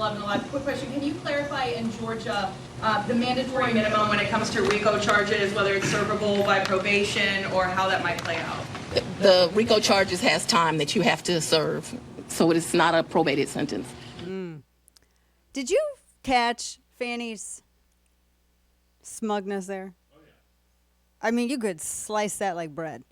1111. Quick question. Can you clarify in Georgia the mandatory minimum when it comes to RICO charges, whether it's servable by probation or how that might play out? The RICO charges has time that you have to serve, so it's not a probated sentence. Did you catch Fanny's smugness there? Oh, yeah. I mean, you could slice that like bread.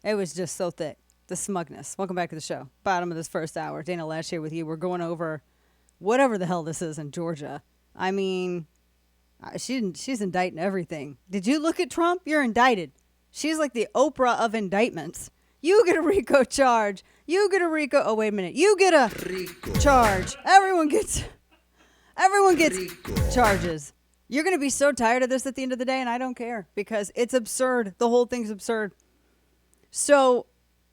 It was just so thick. The smugness. Welcome back to the show. Bottom of this first hour. Dana Loesch here with you. We're going over whatever the hell this is in Georgia. I mean, she's indicting everything. Did you look at Trump? You're indicted. She's like the Oprah of indictments. You get a RICO charge. You get a RICO. Oh, wait a minute. You get a RICO charge. Everyone gets RICO charges. You're going to be so tired of this at the end of the day, and I don't care because it's absurd. The whole thing's absurd. So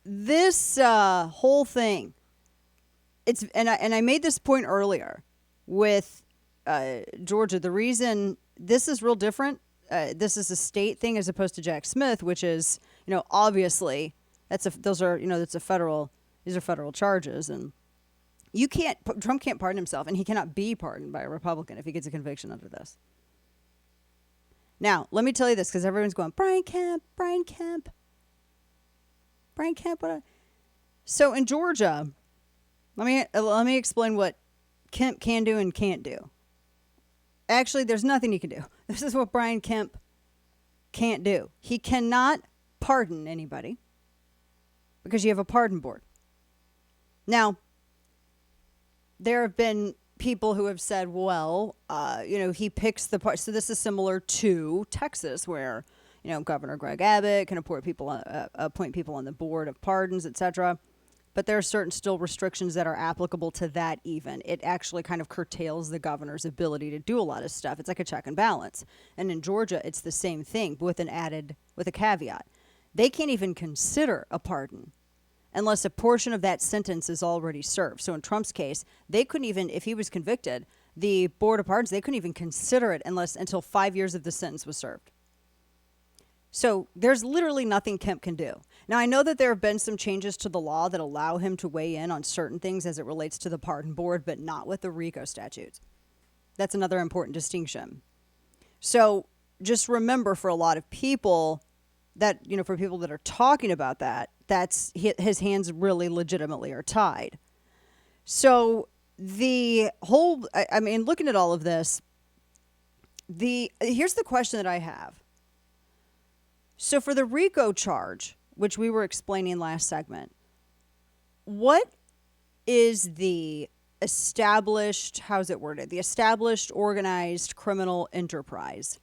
this whole thing, and I made this point earlier with Georgia. The reason this is real different, this is a state thing as opposed to Jack Smith, which is, obviously these are federal charges, and Trump can't pardon himself, and he cannot be pardoned by a Republican if he gets a conviction under this. Now, let me tell you this, because everyone's going, Brian Kemp. What? So in Georgia, let me explain what Kemp can do and can't do. Actually, there's nothing he can do. This is what Brian Kemp can't do. He cannot pardon anybody because you have a pardon board. Now, there have been people who have said, well, he picks the part. So this is similar to Texas, where Governor Greg Abbott can appoint people on the board of pardons, etc. But there are certain still restrictions that are applicable to that even. It actually kind of curtails the governor's ability to do a lot of stuff. It's like a check and balance. And in Georgia, it's the same thing with a caveat. They can't even consider a pardon unless a portion of that sentence is already served. So in Trump's case, they couldn't even, if he was convicted, the board of pardons, they couldn't even consider it until 5 years of the sentence was served. So there's literally nothing Kemp can do. Now, I know that there have been some changes to the law that allow him to weigh in on certain things as it relates to the pardon board, but not with the RICO statutes. That's another important distinction. So just remember, for a lot of people that, for people that are talking about that, that's his hands really legitimately are tied. So the whole, looking at all of this, here's the question that I have. So for the RICO charge, which we were explaining last segment, what is the established, how's it worded? The established organized criminal enterprise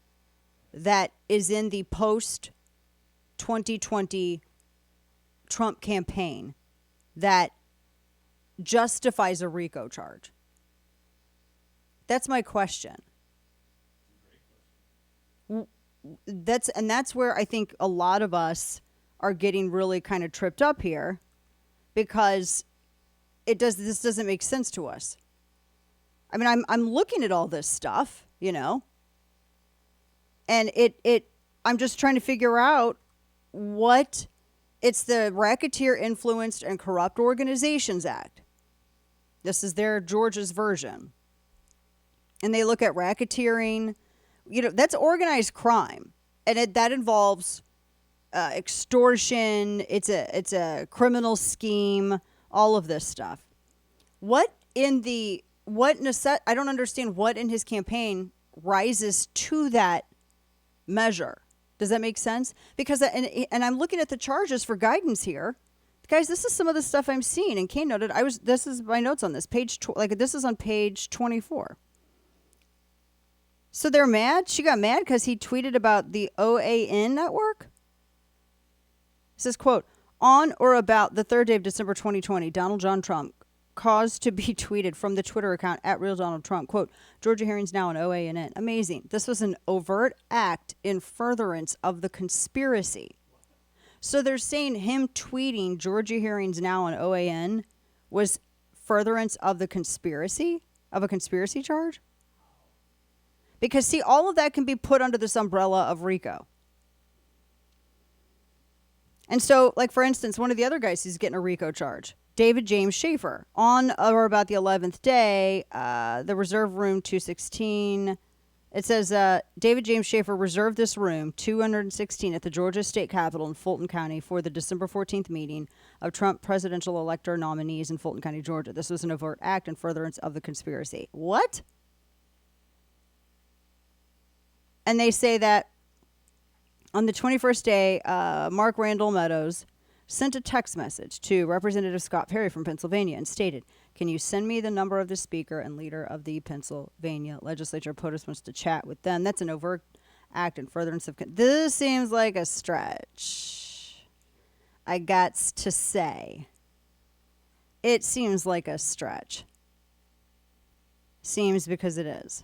that is in the post-2020 Trump campaign that justifies a RICO charge? That's my question. That's where I think a lot of us are getting really kind of tripped up here, because this doesn't make sense to us. I mean, I'm looking at all this stuff, and I'm just trying to figure out what. It's the Racketeer Influenced and Corrupt Organizations Act. This is their Georgia's version. And they look at racketeering. That's organized crime. And that involves extortion. It's a criminal scheme, all of this stuff. I don't understand what in his campaign rises to that measure. Does that make sense? Because, and I'm looking at the charges for guidance here. Guys, this is some of the stuff I'm seeing. And Kane noted, this is my notes on this. This is on page 24. So they're mad? She got mad because he tweeted about the OAN network? It says, quote, on or about the third day of December 2020, Donald John Trump caused to be tweeted from the Twitter account @RealDonaldTrump, quote, Georgia hearings now on OANN. Amazing. This was an overt act in furtherance of the conspiracy. So they're saying him tweeting Georgia hearings now on OAN was furtherance of the conspiracy, of a conspiracy charge? Because, see, all of that can be put under this umbrella of RICO. And so, like, for instance, one of the other guys who's getting a RICO charge, David James Schaefer. On or about the 11th day, the reserve room 216. It says David James Schaefer reserved this room 216 at the Georgia State Capitol in Fulton County for the December 14th meeting of Trump presidential elector nominees in Fulton County, Georgia. This was an overt act in furtherance of the conspiracy. What? And they say that on the 21st day, Mark Randall Meadows sent a text message to Representative Scott Perry from Pennsylvania and stated, "Can you send me the number of the speaker and leader of the Pennsylvania legislature? POTUS wants to chat with them." That's an overt act in furtherance of... This seems like a stretch. I got to say. It seems like a stretch. Seems because it is.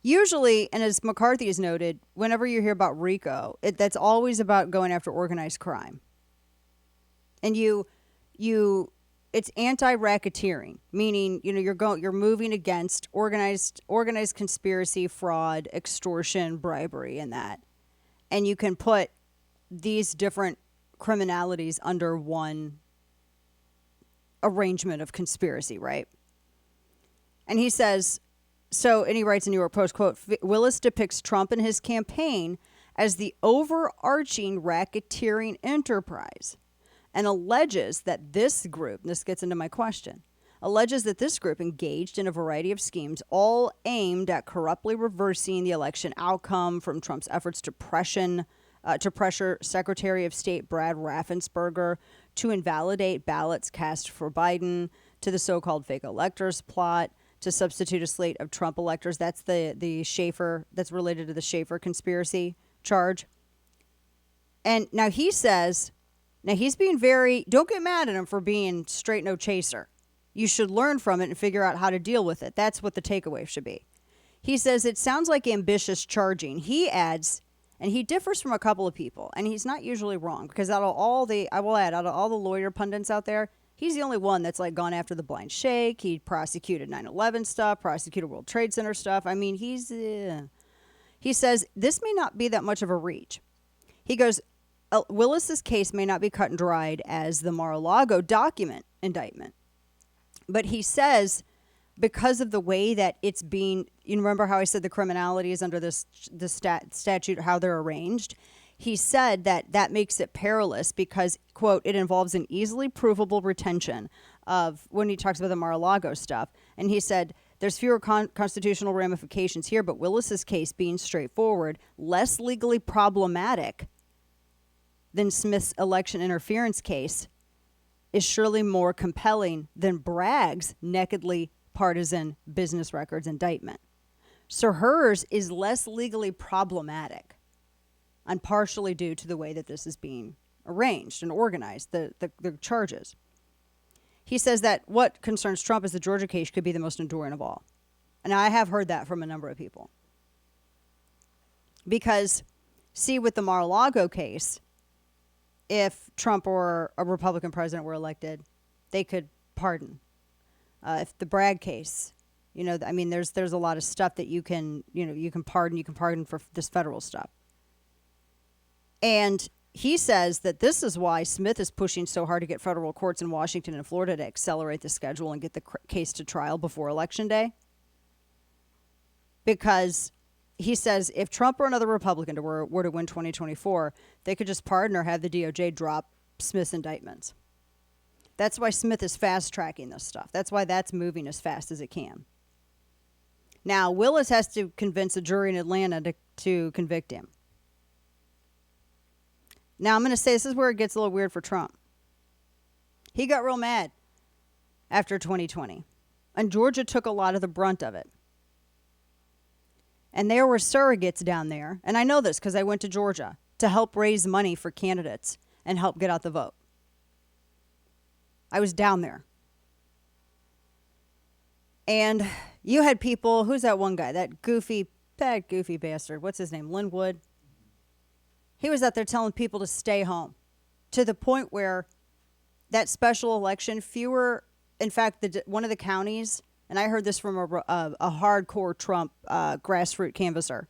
Usually, and as McCarthy has noted, whenever you hear about RICO, that's always about going after organized crime. And it's anti-racketeering, meaning you're moving against organized conspiracy, fraud, extortion, bribery, and that. And you can put these different criminalities under one arrangement of conspiracy, right? And he says. So, and he writes in New York Post, quote, Willis depicts Trump and his campaign as the overarching racketeering enterprise and alleges that this group, and this gets into my question, alleges that this group engaged in a variety of schemes, all aimed at corruptly reversing the election outcome, from Trump's efforts to pressure Secretary of State Brad Raffensperger to invalidate ballots cast for Biden, to the so-called fake electors plot, to substitute a slate of Trump electors. That's the Schaefer, that's related to the Schaefer conspiracy charge. And now he says, he's being don't get mad at him for being straight no chaser. You should learn from it and figure out how to deal with it. That's what the takeaway should be. He says, it sounds like ambitious charging. He adds, and he differs from a couple of people, and he's not usually wrong, because out of all the lawyer pundits out there, he's the only one that's like gone after the blind shake. He prosecuted 9/11 stuff, prosecuted World Trade Center stuff. I mean, he says this may not be that much of a reach. He goes, Willis's case may not be cut and dried as the Mar-a-Lago document indictment. But he says because of the way that it's being, you remember how I said the criminality is under the statute, how they're arranged? He said that makes it perilous because, quote, it involves an easily provable retention of, when he talks about the Mar-a-Lago stuff. And he said there's fewer constitutional ramifications here, but Willis's case being straightforward, less legally problematic than Smith's election interference case, is surely more compelling than Bragg's nakedly partisan business records indictment. So hers is less legally problematic, and partially due to the way that this is being arranged and organized, the charges. He says that what concerns Trump is the Georgia case could be the most enduring of all. And I have heard that from a number of people. Because, see, with the Mar-a-Lago case, if Trump or a Republican president were elected, they could pardon. If the Bragg case, there's a lot of stuff that you can pardon for this federal stuff. And he says that this is why Smith is pushing so hard to get federal courts in Washington and Florida to accelerate the schedule and get the case to trial before Election Day. Because he says if Trump or another Republican were to win 2024, they could just pardon or have the DOJ drop Smith's indictments. That's why Smith is fast-tracking this stuff. That's why that's moving as fast as it can. Now, Willis has to convince a jury in Atlanta to convict him. Now, I'm going to say this is where it gets a little weird for Trump. He got real mad after 2020, and Georgia took a lot of the brunt of it. And there were surrogates down there, and I know this because I went to Georgia to help raise money for candidates and help get out the vote. I was down there. And you had people, who's that one guy, that goofy bastard, what's his name, Linwood? He was out there telling people to stay home, to the point where that special election, one of the counties, and I heard this from a hardcore Trump grassroots canvasser.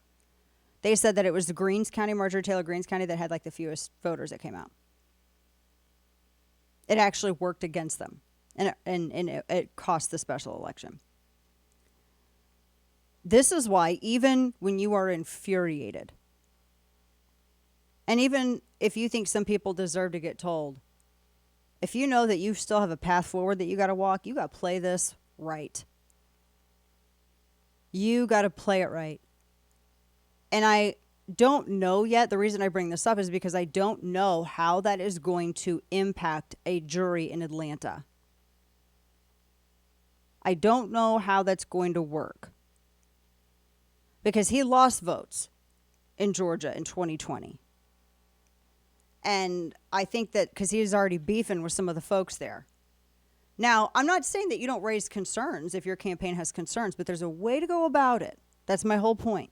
They said that it was the Greens County, Marjorie Taylor Greens County, that had like the fewest voters that came out. It actually worked against them, and it cost the special election. This is why, even when you are infuriated, and even if you think some people deserve to get told, if you know that you still have a path forward that you got to walk, you got to play this right. You got to play it right. And I don't know yet. The reason I bring this up is because I don't know how that is going to impact a jury in Atlanta. I don't know how that's going to work. Because he lost votes in Georgia in 2020. And I think that because he's already beefing with some of the folks there. Now, I'm not saying that you don't raise concerns if your campaign has concerns, but there's a way to go about it. That's my whole point.